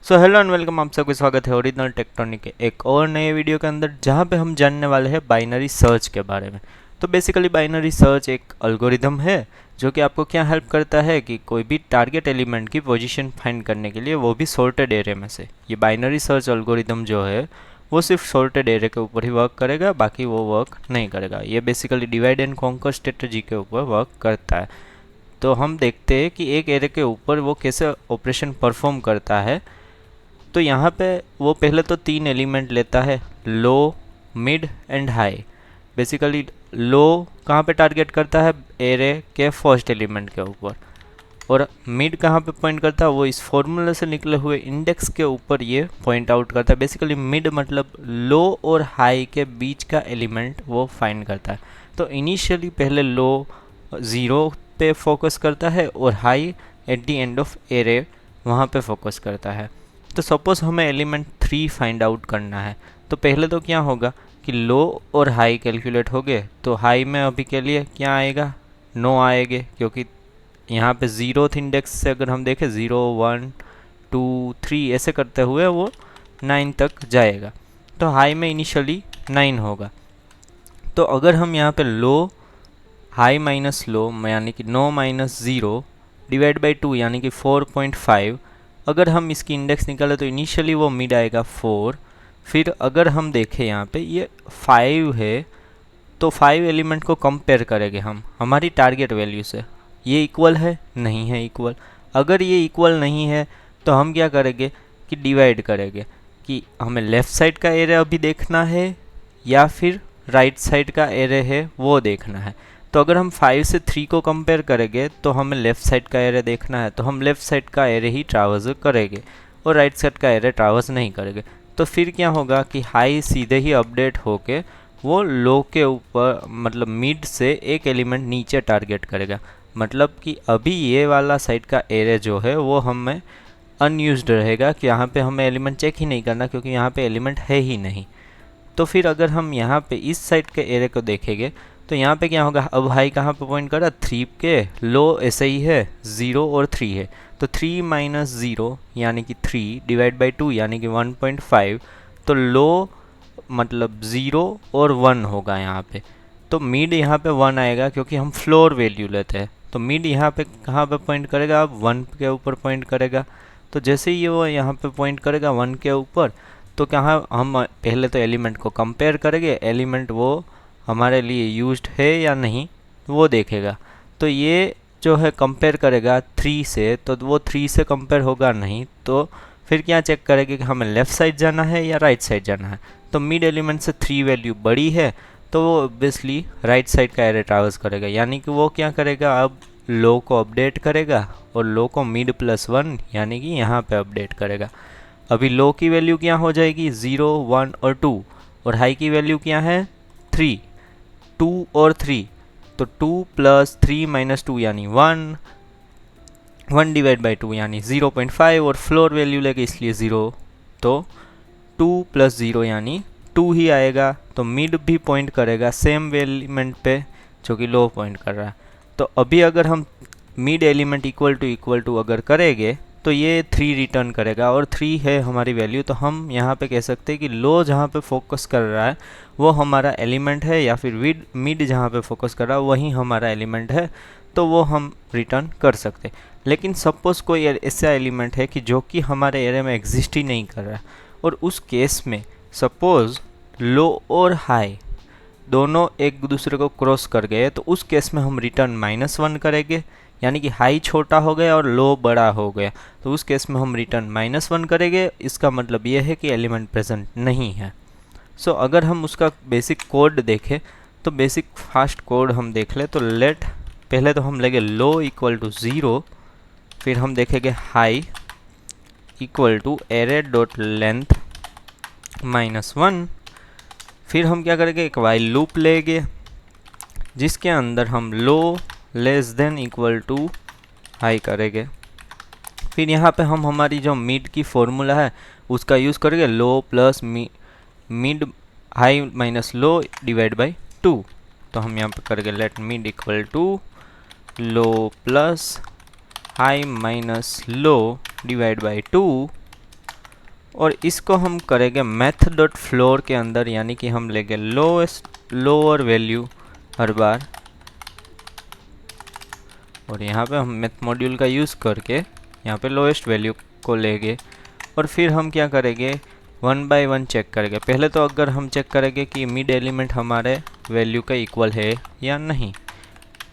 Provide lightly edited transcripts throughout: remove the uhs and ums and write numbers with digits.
So hello and welcome, आप सबका स्वागत है ओरिजिनल टेक्टोनिक के एक और नए वीडियो के अंदर, जहाँ पे हम जानने वाले हैं बाइनरी सर्च के बारे में। तो बेसिकली बाइनरी सर्च एक एल्गोरिदम है जो कि आपको क्या हेल्प करता है कि कोई भी टारगेट एलिमेंट की पोजीशन फाइंड करने के लिए, वो भी सॉर्टेड एरे में से। ये बाइनरी सर्च एल्गोरिदम जो है वो सिर्फ सॉर्टेड एरे के ऊपर ही वर्क करेगा, बाकी वो वर्क नहीं करेगा। ये basically divide and conquer strategy के ऊपर वर्क करता है। तो हम देखते हैं कि एक एरे के ऊपर वो कैसे ऑपरेशन परफॉर्म करता है। तो यहाँ पे वो पहले तो 3 एलिमेंट लेता है, low, mid and high. Basically low कहाँ पे टारगेट करता है, एरे के फर्स्ट एलिमेंट के ऊपर, और मिड कहाँ पे पॉइंट करता है, वो इस फॉर्मूला से निकले हुए इंडेक्स के ऊपर ये पॉइंट आउट करता है। बेसिकली मिड मतलब लो और हाई के बीच का एलिमेंट वो फाइंड करता है। तो इनिशियली पहले लो 0 पे फोकस करता है और high at the end of array वहाँ पे फोकस करता है। तो सपोज़ हमें एलिमेंट 3 फाइंड आउट करना है, तो पहले तो क्या होगा कि लो और हाई कैलकुलेट हो गए। तो हाई में अभी के लिए क्या आएगा, 9 आएंगे, क्योंकि यहाँ पे 0th इंडेक्स से अगर हम देखें 0 1 2 3 ऐसे करते हुए वो 9 तक जाएगा। तो हाई में इनिशियली 9 होगा। तो अगर हम यहाँ पे लो हाई माइनस लो यानी कि 9 माइनस 0 डिवाइड बाई 2 यानी कि 4.5, अगर हम इसकी इंडेक्स निकालें तो इनिशियली वो मिड आएगा 4। फिर अगर हम देखें यहाँ पे ये 5 है, तो 5 एलिमेंट को कंपेयर करेंगे हम हमारी टारगेट वैल्यू से। ये इक्वल है, नहीं है इक्वल। अगर ये इक्वल नहीं है तो हम क्या करेंगे कि डिवाइड करेंगे कि हमें लेफ़्ट साइड का एरे अभी देखना है या फिर राइट साइड का एरे है वो देखना है। तो अगर हम 5 से 3 को कंपेयर करेंगे तो हमें लेफ़्ट साइड का एरे देखना है, तो हम लेफ़्ट साइड का एरे ही ट्रावर्स करेंगे और राइट साइड का एरे ट्रावर्स नहीं करेंगे। तो फिर क्या होगा कि हाई सीधे ही अपडेट होके वो लो के ऊपर मतलब मिड से एक एलिमेंट नीचे टारगेट करेगा। मतलब कि अभी ये वाला साइड का एरे जो है वो हमें अनयूज्ड रहेगा, कि यहाँ पे हमें एलिमेंट चेक ही नहीं करना क्योंकि यहाँ पे एलिमेंट है ही नहीं। तो फिर अगर हम यहाँ पे इस साइड के एरे को देखेंगे तो यहाँ पे क्या होगा, अब हाई कहाँ पे पॉइंट कर रहा, 3 के, लो ऐसे ही है 0 और 3 है। तो 3 माइनस 0 यानी कि 3 डिवाइड बाई 2 यानी कि 1.5। तो लो मतलब 0 और 1 होगा यहाँ पे। तो मिड यहाँ पे 1 आएगा क्योंकि हम फ्लोर वैल्यू लेते हैं। तो मिड यहाँ पे कहाँ पे पॉइंट करेगा, अब 1 के ऊपर पॉइंट करेगा। तो जैसे ही वो यहाँ पे पॉइंट करेगा 1 के ऊपर, तो कहाँ हम पहले तो एलिमेंट को कंपेयर करेंगे, एलिमेंट वो हमारे लिए यूज्ड है या नहीं वो देखेगा। तो ये जो है कंपेयर करेगा 3 से, तो वो 3 से कंपेयर होगा नहीं। तो फिर क्या चेक करेंगे कि हमें लेफ़्ट साइड जाना है या राइट साइड जाना है। तो मिड एलिमेंट से 3 वैल्यू बड़ी है तो वो ऑब्वियसली राइट साइड का एरे ट्रावर्स करेगा, यानी कि वो क्या करेगा, अब लो को अपडेट करेगा और लो को मिड प्लस 1 यानी कि यहाँ पे अपडेट करेगा। अभी लो की वैल्यू क्या हो जाएगी, 0 1 और 2, और हाई की वैल्यू क्या है 3, 2 और 3। तो 2 प्लस 3 माइनस 2 यानी 1, 1 डिवाइड बाई 2 यानी 0.5, और फ्लोर वैल्यू लेके इसलिए 0। तो 2 प्लस 0 यानी 2 ही आएगा। तो मिड भी पॉइंट करेगा सेम एलिमेंट पे जो कि लो पॉइंट कर रहा है। तो अभी अगर हम मिड एलिमेंट इक्वल टू अगर करेंगे तो ये 3 रिटर्न करेगा, और 3 है हमारी वैल्यू। तो हम यहाँ पे कह सकते हैं कि लो जहाँ पे फोकस कर रहा है वो हमारा एलिमेंट है, या फिर मिड जहाँ पे फोकस कर रहा है वही हमारा एलिमेंट है। तो वो हम रिटर्न कर सकते। लेकिन सपोज़ कोई ऐसा एलिमेंट है कि जो कि हमारे एरे में एग्जिस्ट ही नहीं कर रहा है, और उस केस में सपोज़ लो और हाई दोनों एक दूसरे को क्रॉस कर गए, तो उस केस में हम रिटर्न -1 करेंगे, यानी कि हाई छोटा हो गया और लो बड़ा हो गया। तो उस केस में हम रिटर्न -1 करेंगे। इसका मतलब ये है कि एलिमेंट प्रेजेंट नहीं है। सो अगर हम उसका बेसिक कोड देखें तो बेसिक फास्ट कोड हम देख ले तो लेट पहले तो हम लेंगे लो इक्वल टू 0, फिर हम देखेंगे high equal to array dot length -1। फिर हम क्या करेंगे, एक वाइल लूप लेंगे जिसके अंदर हम low less than equal to high करेंगे। फिर यहाँ पे हम हमारी जो मिड की फॉर्मूला है उसका यूज़ करेंगे, low plus mid high minus low divide by 2। तो हम यहाँ पे करेंगे let mid equal to low plus high minus low divide by 2। और इसको हम करेंगे मैथ डॉट फ्लोर के अंदर, यानी कि हम लेंगे लोअर वैल्यू हर बार, और यहाँ पे हम मैथ मॉड्यूल का यूज़ करके यहाँ पे लोएस्ट वैल्यू को लेंगे। और फिर हम क्या करेंगे, 1 बाय 1 चेक करेंगे। पहले तो अगर हम चेक करेंगे कि मिड एलिमेंट हमारे वैल्यू का इक्वल है या नहीं।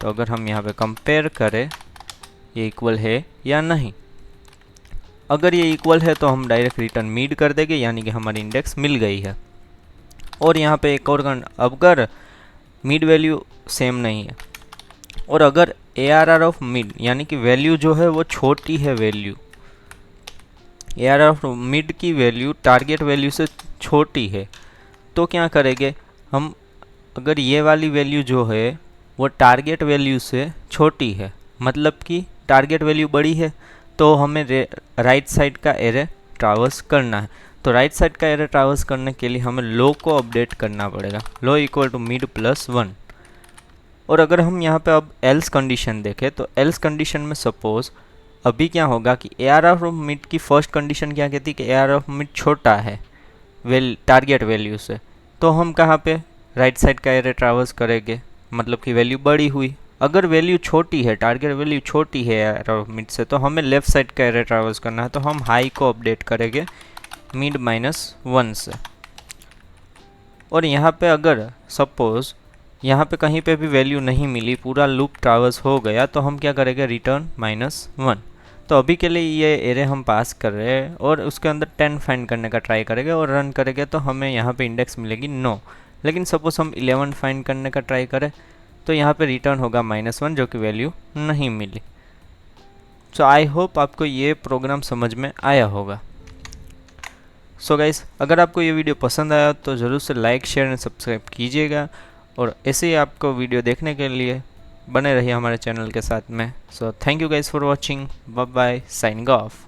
तो अगर हम यहाँ पे कंपेयर करें ये इक्वल है या नहीं, अगर ये इक्वल है तो हम डायरेक्ट रिटर्न मिड कर देंगे, यानी कि हमारी इंडेक्स मिल गई है। और यहाँ पे एक और अगर मिड वैल्यू सेम नहीं है और अगर ARR ऑफ मिड यानी कि वैल्यू जो है वो छोटी है, वैल्यू ARR ऑफ मिड की वैल्यू टारगेट वैल्यू से छोटी है, तो क्या करेंगे हम, अगर ये वाली वैल्यू जो है वो टारगेट वैल्यू से छोटी है, मतलब कि टारगेट वैल्यू बड़ी है, तो हमें राइट साइड का एरे ट्रावर्स करना है। तो राइट साइड का एरे ट्रावर्स करने के लिए हमें लो को अपडेट करना पड़ेगा, लो इक्वल टू मिड प्लस 1। और अगर हम यहाँ पे अब एल्स कंडीशन देखें तो एल्स कंडीशन में सपोज अभी क्या होगा कि ARR ऑफ मिड की फर्स्ट कंडीशन क्या कहती है कि ARR ऑफ मिड छोटा है टारगेट वैल्यू से, तो हम कहाँ पे राइट साइड का एरे ट्रावर्स करेंगे, मतलब कि वैल्यू बड़ी हुई। अगर वैल्यू छोटी है, टारगेट वैल्यू छोटी है ARR ऑफ मिड से, तो हमें लेफ्ट साइड का एरे ट्रावर्स करना है, तो हम हाई को अपडेट करेंगे मिड -1 से। और यहाँ पे अगर सपोज यहाँ पे कहीं पे भी वैल्यू नहीं मिली, पूरा लूप ट्रावर्स हो गया, तो हम क्या करेंगे, रिटर्न -1। तो अभी के लिए ये एरे हम पास कर रहे हैं और उसके अंदर 10 फाइंड करने का ट्राई करेंगे और रन करेंगे तो हमें यहाँ पे इंडेक्स मिलेगी 9। लेकिन सपोज हम 11 फाइंड करने का ट्राई करें तो यहाँ पे रिटर्न होगा -1, जो कि वैल्यू नहीं मिली। सो आई होप आपको ये प्रोग्राम समझ में आया होगा। सो गाइस, अगर आपको ये वीडियो पसंद आया तो ज़रूर से लाइक, शेयर एंड सब्सक्राइब कीजिएगा, और ऐसे ही आपको वीडियो देखने के लिए बने रहिए हमारे चैनल के साथ में। So thank you guys for watching, bye bye, signing of.